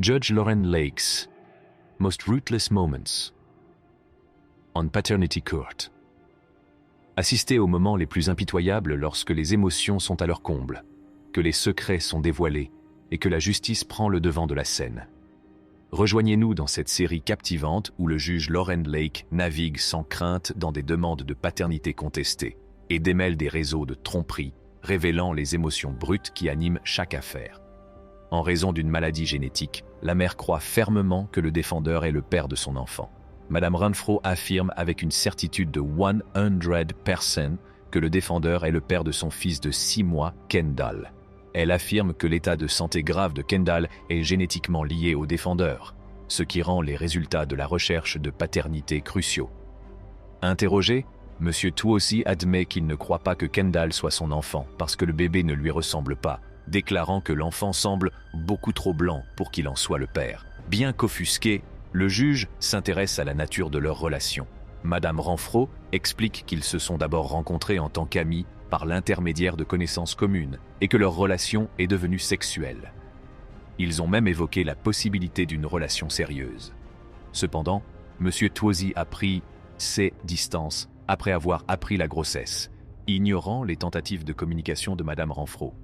Judge Lauren Lake's Most Ruthless Moments on Paternity Court. Assister aux moments les plus impitoyables lorsque les émotions sont à leur comble, que les secrets sont dévoilés et que la justice prend le devant de la scène. Rejoignez-nous dans cette série captivante où le juge Lauren Lake navigue sans crainte dans des demandes de paternité contestées et démêle des réseaux de tromperie, révélant les émotions brutes qui animent chaque affaire. En raison d'une maladie génétique, la mère croit fermement que le défendeur est le père de son enfant. Madame Renfro affirme avec une certitude de 100% que le défendeur est le père de son fils de 6 mois, Kendall. Elle affirme que l'état de santé grave de Kendall est génétiquement lié au défendeur, ce qui rend les résultats de la recherche de paternité cruciaux. Interrogé, M. Tuosi admet qu'il ne croit pas que Kendall soit son enfant parce que le bébé ne lui ressemble pas, déclarant que l'enfant semble beaucoup trop blanc pour qu'il en soit le père. Bien qu'offusqué, le juge s'intéresse à la nature de leur relation. Madame Renfro explique qu'ils se sont d'abord rencontrés en tant qu'amis par l'intermédiaire de connaissances communes et que leur relation est devenue sexuelle. Ils ont même évoqué la possibilité d'une relation sérieuse. Cependant, M. Tuosi a pris ses distances après avoir appris la grossesse, ignorant les tentatives de communication de Madame Renfro.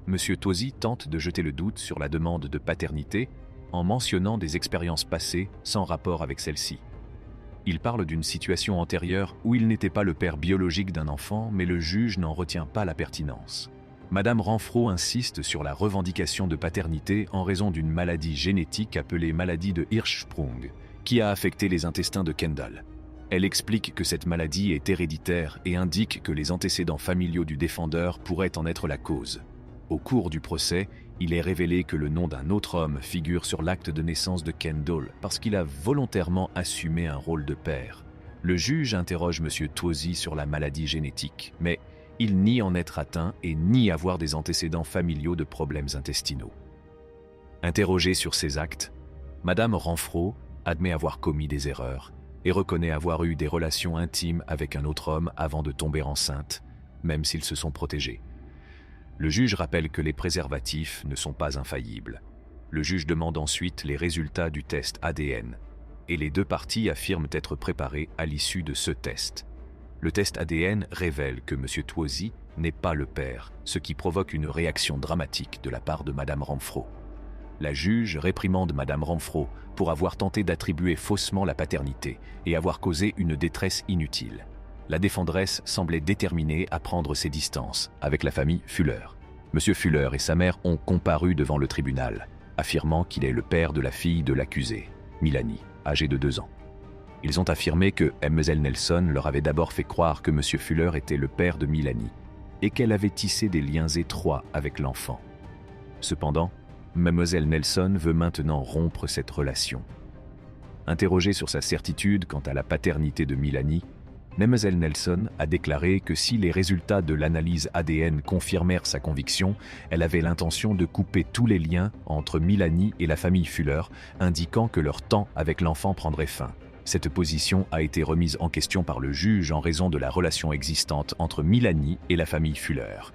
M. Tuosi tente de jeter le doute sur la demande de paternité en mentionnant des expériences passées sans rapport avec celle-ci. Il parle d'une situation antérieure où il n'était pas le père biologique d'un enfant, mais le juge n'en retient pas la pertinence. Madame Renfro insiste sur la revendication de paternité en raison d'une maladie génétique appelée maladie de Hirschsprung, qui a affecté les intestins de Kendall. Elle explique que cette maladie est héréditaire et indique que les antécédents familiaux du défendeur pourraient en être la cause. Au cours du procès, il est révélé que le nom d'un autre homme figure sur l'acte de naissance de Kendall parce qu'il a volontairement assumé un rôle de père. Le juge interroge M. Tuosi sur la maladie génétique, mais il nie en être atteint et nie avoir des antécédents familiaux de problèmes intestinaux. Interrogée sur ces actes, Madame Renfro admet avoir commis des erreurs et reconnaît avoir eu des relations intimes avec un autre homme avant de tomber enceinte, même s'ils se sont protégés. Le juge rappelle que les préservatifs ne sont pas infaillibles. Le juge demande ensuite les résultats du test ADN, et les deux parties affirment être préparées à l'issue de ce test. Le test ADN révèle que M. Tuosi n'est pas le père, ce qui provoque une réaction dramatique de la part de Madame Renfro. La juge réprimande Madame Renfro pour avoir tenté d'attribuer faussement la paternité et avoir causé une détresse inutile. La défenderesse semblait déterminée à prendre ses distances avec la famille Fuller. M. Fuller et sa mère ont comparu devant le tribunal, affirmant qu'il est le père de la fille de l'accusée, Milani, âgée de 2 ans. Ils ont affirmé que Mlle Nelson leur avait d'abord fait croire que M. Fuller était le père de Milani et qu'elle avait tissé des liens étroits avec l'enfant. Cependant, Mlle Nelson veut maintenant rompre cette relation. Interrogée sur sa certitude quant à la paternité de Milani, Mlle Nelson a déclaré que si les résultats de l'analyse ADN confirmèrent sa conviction, elle avait l'intention de couper tous les liens entre Milani et la famille Fuller, indiquant que leur temps avec l'enfant prendrait fin. Cette position a été remise en question par le juge en raison de la relation existante entre Milani et la famille Fuller.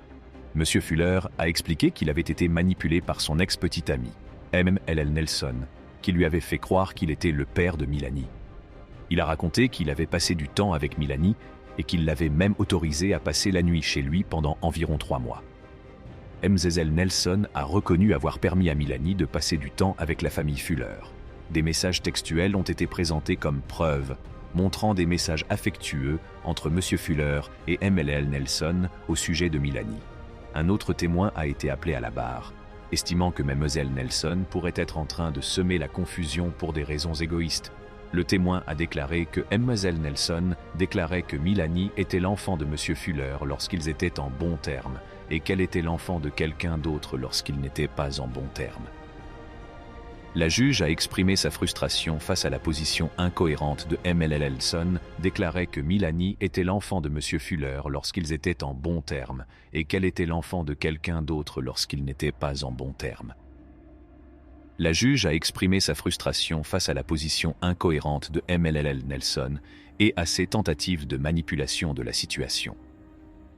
M. Fuller a expliqué qu'il avait été manipulé par son ex-petite amie, Mlle Nelson, qui lui avait fait croire qu'il était le père de Milani. Il a raconté qu'il avait passé du temps avec Milani et qu'il l'avait même autorisé à passer la nuit chez lui pendant environ 3 mois. Mlle Nelson a reconnu avoir permis à Milani de passer du temps avec la famille Fuller. Des messages textuels ont été présentés comme preuve, montrant des messages affectueux entre M. Fuller et Mlle Nelson au sujet de Milani. Un autre témoin a été appelé à la barre, estimant que Mlle Nelson pourrait être en train de semer la confusion pour des raisons égoïstes. Le témoin a déclaré que Mlle Nelson déclarait que Milani était l'enfant de M. Fuller lorsqu'ils étaient en bons termes et qu'elle était l'enfant de quelqu'un d'autre lorsqu'ils n'étaient pas en bons termes. La juge a exprimé sa frustration face à la position incohérente de Mlle Nelson, déclarait que Milani était l'enfant de M. Fuller lorsqu'ils étaient en bons termes et qu'elle était l'enfant de quelqu'un d'autre lorsqu'ils n'étaient pas en bons termes. La juge a exprimé sa frustration face à la position incohérente de Mlle Nelson et à ses tentatives de manipulation de la situation.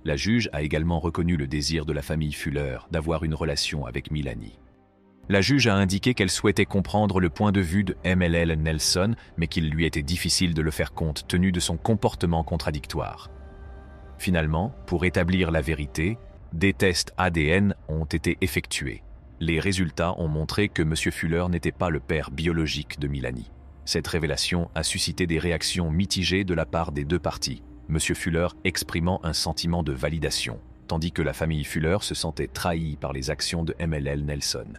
La juge a également reconnu le désir de la famille Fuller d'avoir une relation avec Milani. La juge a indiqué qu'elle souhaitait comprendre le point de vue de MLL Nelson, mais qu'il lui était difficile de le faire compte tenu de son comportement contradictoire. Finalement, pour établir la vérité, des tests ADN ont été effectués. Les résultats ont montré que M. Fuller n'était pas le père biologique de Milani. Cette révélation a suscité des réactions mitigées de la part des deux parties, M. Fuller exprimant un sentiment de validation, tandis que la famille Fuller se sentait trahie par les actions de MLL Nelson.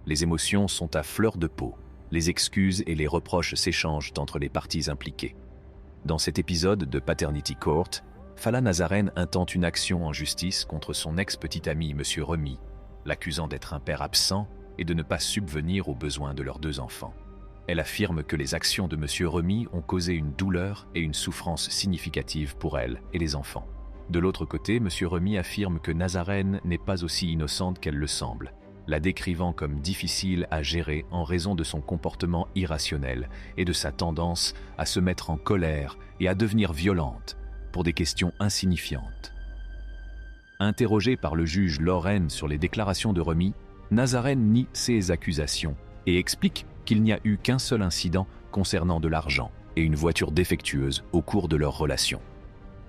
Les émotions sont à fleur de peau, les excuses et les reproches s'échangent entre les parties impliquées. Dans cet épisode de Paternity Court, Fallah Nazaren intente une action en justice contre son ex-petit ami M. Remy, l'accusant d'être un père absent et de ne pas subvenir aux besoins de leurs deux enfants. Elle affirme que les actions de M. Remy ont causé une douleur et une souffrance significative pour elle et les enfants. De l'autre côté, M. Remy affirme que Nazaren n'est pas aussi innocente qu'elle le semble, la décrivant comme difficile à gérer en raison de son comportement irrationnel et de sa tendance à se mettre en colère et à devenir violente pour des questions insignifiantes. Interrogé par le juge Loren sur les déclarations de Remy, Nazaren nie ces accusations et explique qu'il n'y a eu qu'un seul incident concernant de l'argent et une voiture défectueuse au cours de leur relation.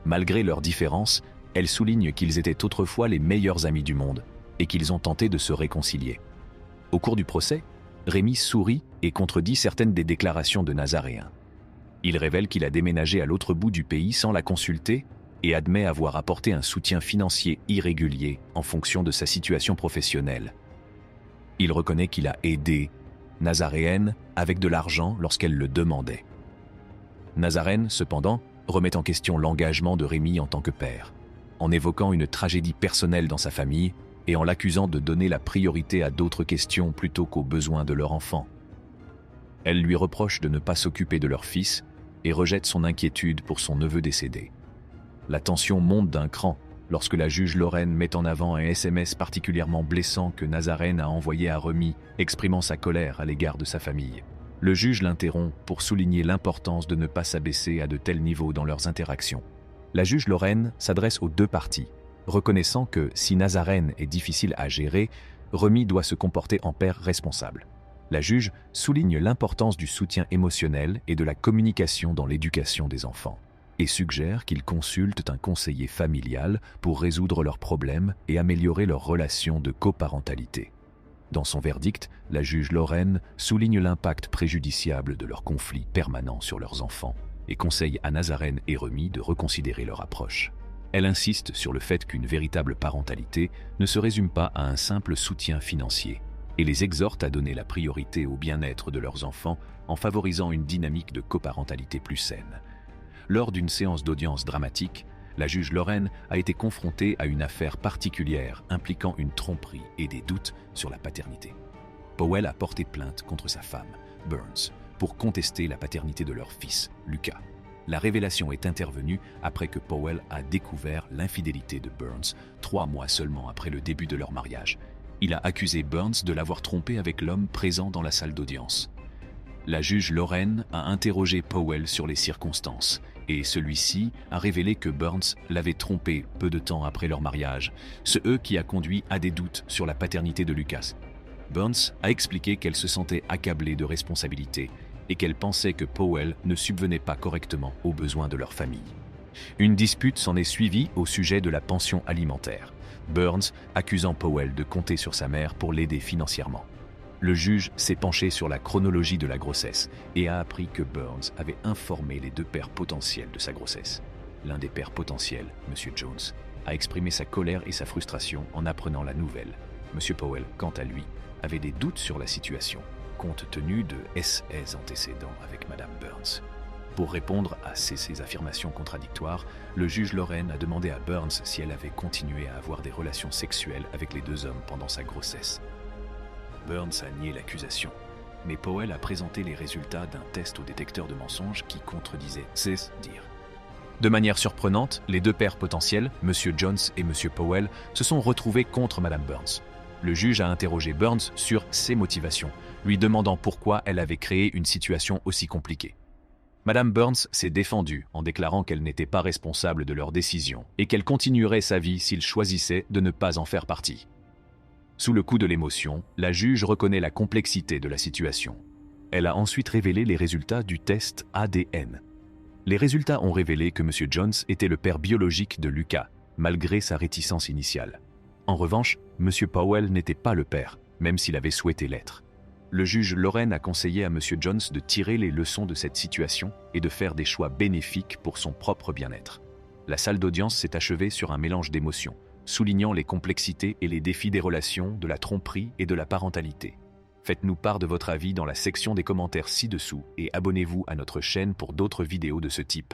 Malgré leurs différences, elle souligne qu'ils étaient autrefois les meilleurs amis du monde et qu'ils ont tenté de se réconcilier. Au cours du procès, Rémi sourit et contredit certaines des déclarations de Nazaréen. Il révèle qu'il a déménagé à l'autre bout du pays sans la consulter et admet avoir apporté un soutien financier irrégulier en fonction de sa situation professionnelle. Il reconnaît qu'il a aidé Nazaréenne avec de l'argent lorsqu'elle le demandait. Nazaren, cependant, remet en question l'engagement de Rémi en tant que père, en évoquant une tragédie personnelle dans sa famille et en l'accusant de donner la priorité à d'autres questions plutôt qu'aux besoins de leur enfant. Elle lui reproche de ne pas s'occuper de leur fils et rejette son inquiétude pour son neveu décédé. La tension monte d'un cran lorsque la juge Lorraine met en avant un SMS particulièrement blessant que Nazaren a envoyé à Remy, exprimant sa colère à l'égard de sa famille. Le juge l'interrompt pour souligner l'importance de ne pas s'abaisser à de tels niveaux dans leurs interactions. La juge Lorraine s'adresse aux deux parties, reconnaissant que si Nazaren est difficile à gérer, Remy doit se comporter en père responsable. La juge souligne l'importance du soutien émotionnel et de la communication dans l'éducation des enfants, et suggère qu'ils consultent un conseiller familial pour résoudre leurs problèmes et améliorer leur relation de coparentalité. Dans son verdict, la juge Lorraine souligne l'impact préjudiciable de leur conflit permanent sur leurs enfants et conseille à Nazaren et Remy de reconsidérer leur approche. Elle insiste sur le fait qu'une véritable parentalité ne se résume pas à un simple soutien financier et les exhorte à donner la priorité au bien-être de leurs enfants en favorisant une dynamique de coparentalité plus saine. Lors d'une séance d'audience dramatique, la juge Lorraine a été confrontée à une affaire particulière impliquant une tromperie et des doutes sur la paternité. Powell a porté plainte contre sa femme, Burns, pour contester la paternité de leur fils, Lucas. La révélation est intervenue après que Powell a découvert l'infidélité de Burns 3 mois seulement après le début de leur mariage. Il a accusé Burns de l'avoir trompé avec l'homme présent dans la salle d'audience. La juge Lorraine a interrogé Powell sur les circonstances et celui-ci a révélé que Burns l'avait trompé peu de temps après leur mariage, ce qui a conduit à des doutes sur la paternité de Lucas. Burns a expliqué qu'elle se sentait accablée de responsabilité et qu'elle pensait que Powell ne subvenait pas correctement aux besoins de leur famille. Une dispute s'en est suivie au sujet de la pension alimentaire, Burns accusant Powell de compter sur sa mère pour l'aider financièrement. Le juge s'est penché sur la chronologie de la grossesse et a appris que Burns avait informé les deux pères potentiels de sa grossesse. L'un des pères potentiels, M. Jones, a exprimé sa colère et sa frustration en apprenant la nouvelle. M. Powell, quant à lui, avait des doutes sur la situation, compte tenu de ses antécédents avec Mme Burns. Pour répondre à ces affirmations contradictoires, le juge Lorraine a demandé à Burns si elle avait continué à avoir des relations sexuelles avec les deux hommes pendant sa grossesse. Burns a nié l'accusation, mais Powell a présenté les résultats d'un test au détecteur de mensonges qui contredisait ses dires. De manière surprenante, les deux pères potentiels, M. Jones et M. Powell, se sont retrouvés contre Mme Burns. Le juge a interrogé Burns sur ses motivations, lui demandant pourquoi elle avait créé une situation aussi compliquée. Mme Burns s'est défendue en déclarant qu'elle n'était pas responsable de leurs décisions et qu'elle continuerait sa vie s'ils choisissaient de ne pas en faire partie. Sous le coup de l'émotion, la juge reconnaît la complexité de la situation. Elle a ensuite révélé les résultats du test ADN. Les résultats ont révélé que M. Jones était le père biologique de Lucas, malgré sa réticence initiale. En revanche, M. Powell n'était pas le père, même s'il avait souhaité l'être. Le juge Loren a conseillé à M. Jones de tirer les leçons de cette situation et de faire des choix bénéfiques pour son propre bien-être. La salle d'audience s'est achevée sur un mélange d'émotions, soulignant les complexités et les défis des relations, de la tromperie et de la parentalité. Faites-nous part de votre avis dans la section des commentaires ci-dessous et abonnez-vous à notre chaîne pour d'autres vidéos de ce type.